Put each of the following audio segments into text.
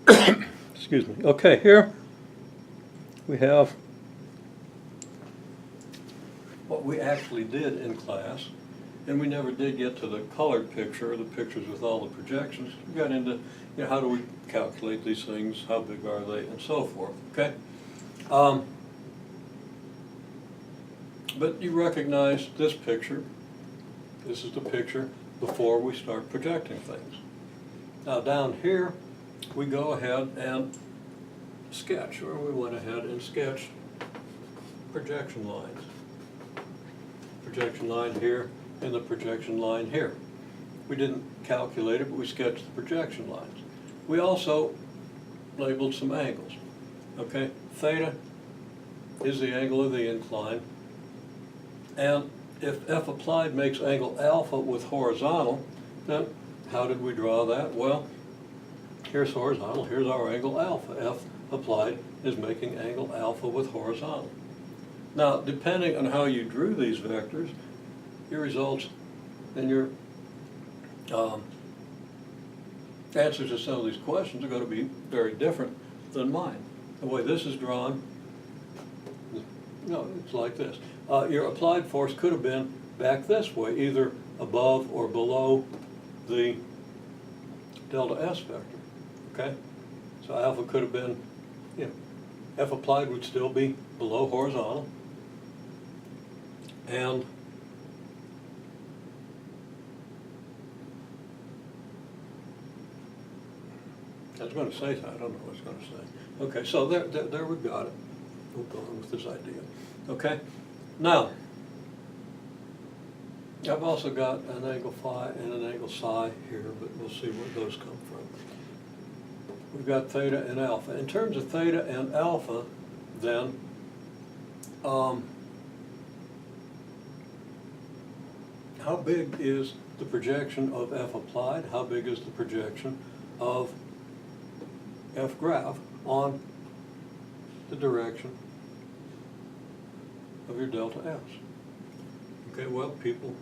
Excuse me. Okay, here we have what we actually did in class, and we never did get to the colored picture, the pictures with all the projections. We got into, how do we calculate these things, how big are they, and so forth, okay? But you recognize this picture. This is the picture before we start projecting things. Now down here, we go ahead and sketch, or we went ahead and sketched projection lines. Projection line here and the projection line here. We didn't calculate it, but we sketched the projection lines. We also labeled some angles. Okay, theta is the angle of the incline, and if F applied makes angle alpha with horizontal, then how did we draw that? Well, here's horizontal, here's our angle alpha. F applied is making angle alpha with horizontal. Now, depending on how you drew these vectors, your results and your answers to some of these questions are going to be very different than mine. The way this is drawn, no, it's like this. Your applied force could have been back this way, either above or below the delta S vector, okay? So alpha could have been, F applied would still be below horizontal, and I was going to say that, I don't know what I was going to say. Okay, so there we've got it. We'll go on with this idea. Okay, now, I've also got an angle phi and an angle psi here, but we'll see where those come from. We've got theta and alpha. In terms of theta and alpha, then, how big is the projection of F applied? How big is the projection of F grav on the direction of your delta S? Okay, well, people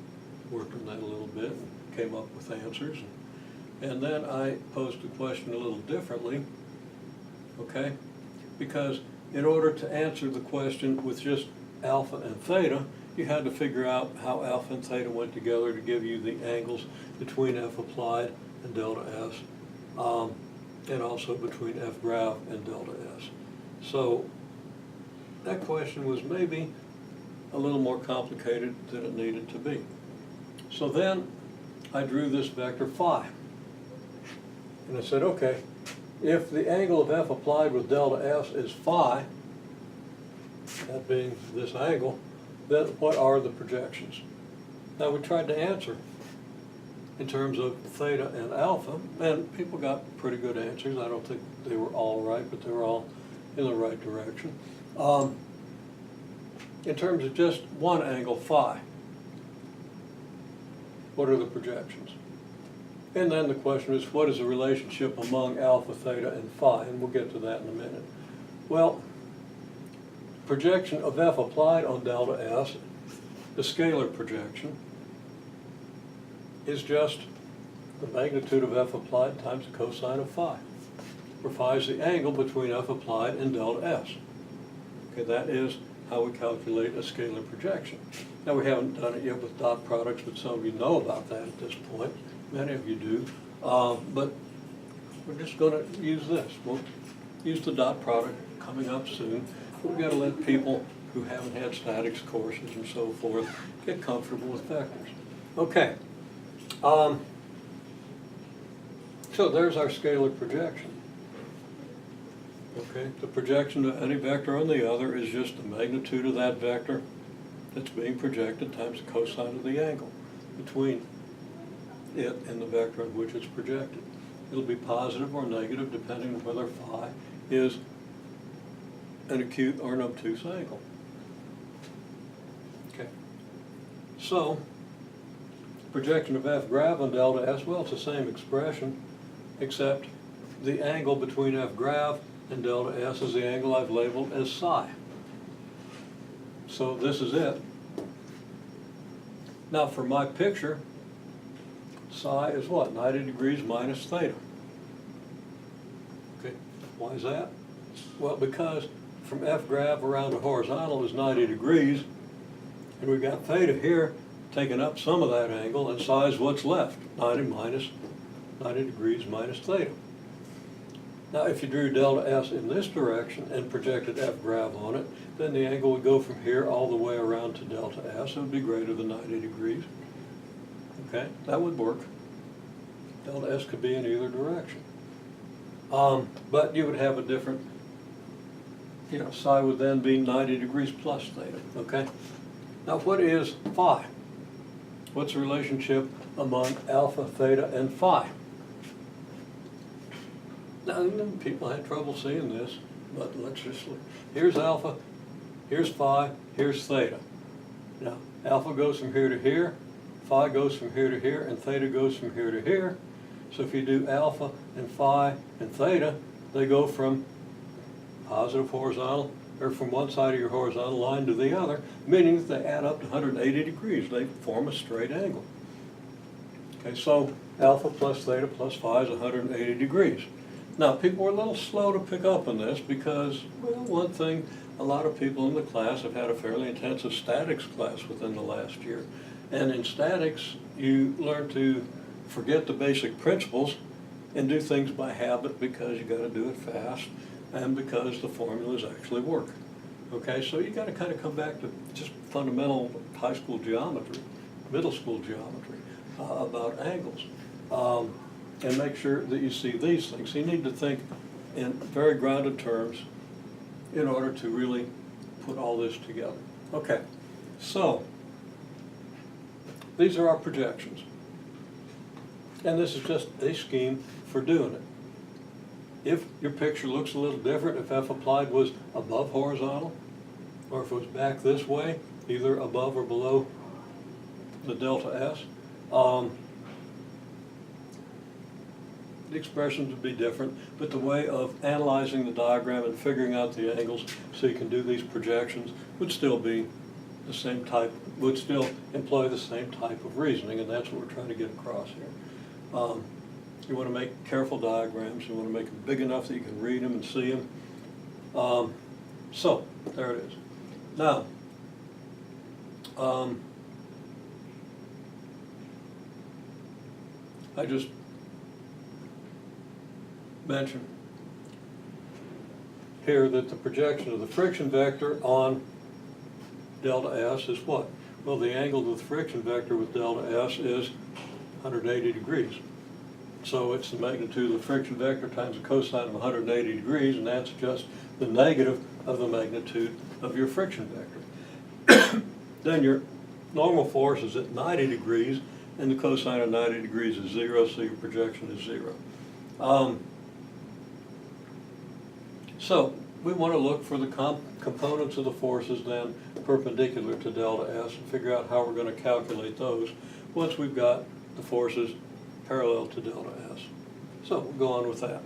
worked on that a little bit and came up with answers. And then I posed the question a little differently, okay? Because in order to answer the question with just alpha and theta, you had to figure out how alpha and theta went together to give you the angles between F applied and delta S, and also between F grav and delta S. So that question was maybe a little more complicated than it needed to be. So then I drew this vector phi. And I said, okay, if the angle of F applied with delta S is phi, that being this angle, then what are the projections? Now we tried to answer in terms of theta and alpha, and people got pretty good answers. I don't think they were all right, but they were all in the right direction. In terms of just one angle, phi, what are the projections? And then the question is, what is the relationship among alpha, theta, and phi? And we'll get to that in a minute. Well, projection of F applied on delta S, the scalar projection, is just the magnitude of F applied times the cosine of phi, where phi is the angle between F applied and delta S. Okay, that is how we calculate a scalar projection. Now, we haven't done it yet with dot products, but some of you know about that at this point. Many of you do. But we're just going to use this. We'll use the dot product coming up soon. But we've got to let people who haven't had statics courses and so forth get comfortable with vectors. Okay. So there's our scalar projection. Okay, the projection of any vector on the other is just the magnitude of that vector that's being projected times the cosine of the angle between it and the vector in which it's projected. It'll be positive or negative depending on whether phi is an acute or an obtuse angle. Okay, so projection of F grav on delta S, well, it's the same expression, except the angle between F grav and delta S is the angle I've labeled as psi. So this is it. Now for my picture, psi is what? 90 degrees minus theta. Okay, why is that? Well, because from F grav around the horizontal is 90 degrees, and we've got theta here taking up some of that angle, and psi is what's left, 90 degrees minus theta. Now, if you drew delta S in this direction and projected F grav on it, then the angle would go from here all the way around to delta S. It would be greater than 90 degrees. Okay, that would work. Delta S could be in either direction. But you would have a different, psi would then be 90 degrees plus theta, okay? Now, what is phi? What's the relationship among alpha, theta, and phi? Now, people had trouble seeing this, but let's just look. Here's alpha, here's phi, here's theta. Now, alpha goes from here to here, phi goes from here to here, and theta goes from here to here. So if you do alpha and phi and theta, they go from positive horizontal, or from one side of your horizontal line to the other, meaning that they add up to 180 degrees. They form a straight angle. Okay, so alpha plus theta plus phi is 180 degrees. Now, people were a little slow to pick up on this because, well, one thing, a lot of people in the class have had a fairly intensive statics class within the last year. And in statics, you learn to forget the basic principles and do things by habit because you got to do it fast and because the formulas actually work. Okay, so you got to kind of come back to just fundamental high school geometry, middle school geometry about angles. And make sure that you see these things. So you need to think in very grounded terms in order to really put all this together. Okay, so these are our projections. And this is just a scheme for doing it. If your picture looks a little different, if F applied was above horizontal, or if it was back this way, either above or below the delta S, the expressions would be different, but the way of analyzing the diagram and figuring out the angles so you can do these projections would still be the same type, would still employ the same type of reasoning, and that's what we're trying to get across here. You want to make careful diagrams. You want to make them big enough that you can read them and see them. So, there it is. Now, I just mentioned here that the projection of the friction vector on delta S is what? Well, the angle of the friction vector with delta S is 180 degrees. So it's the magnitude of the friction vector times the cosine of 180 degrees, and that's just the negative of the magnitude of your friction vector. Then your normal force is at 90 degrees, and the cosine of 90 degrees is 0, so your projection is 0. So we want to look for the components of the forces then perpendicular to delta S and figure out how we're going to calculate those once we've got the forces parallel to delta S. So we'll go on with that.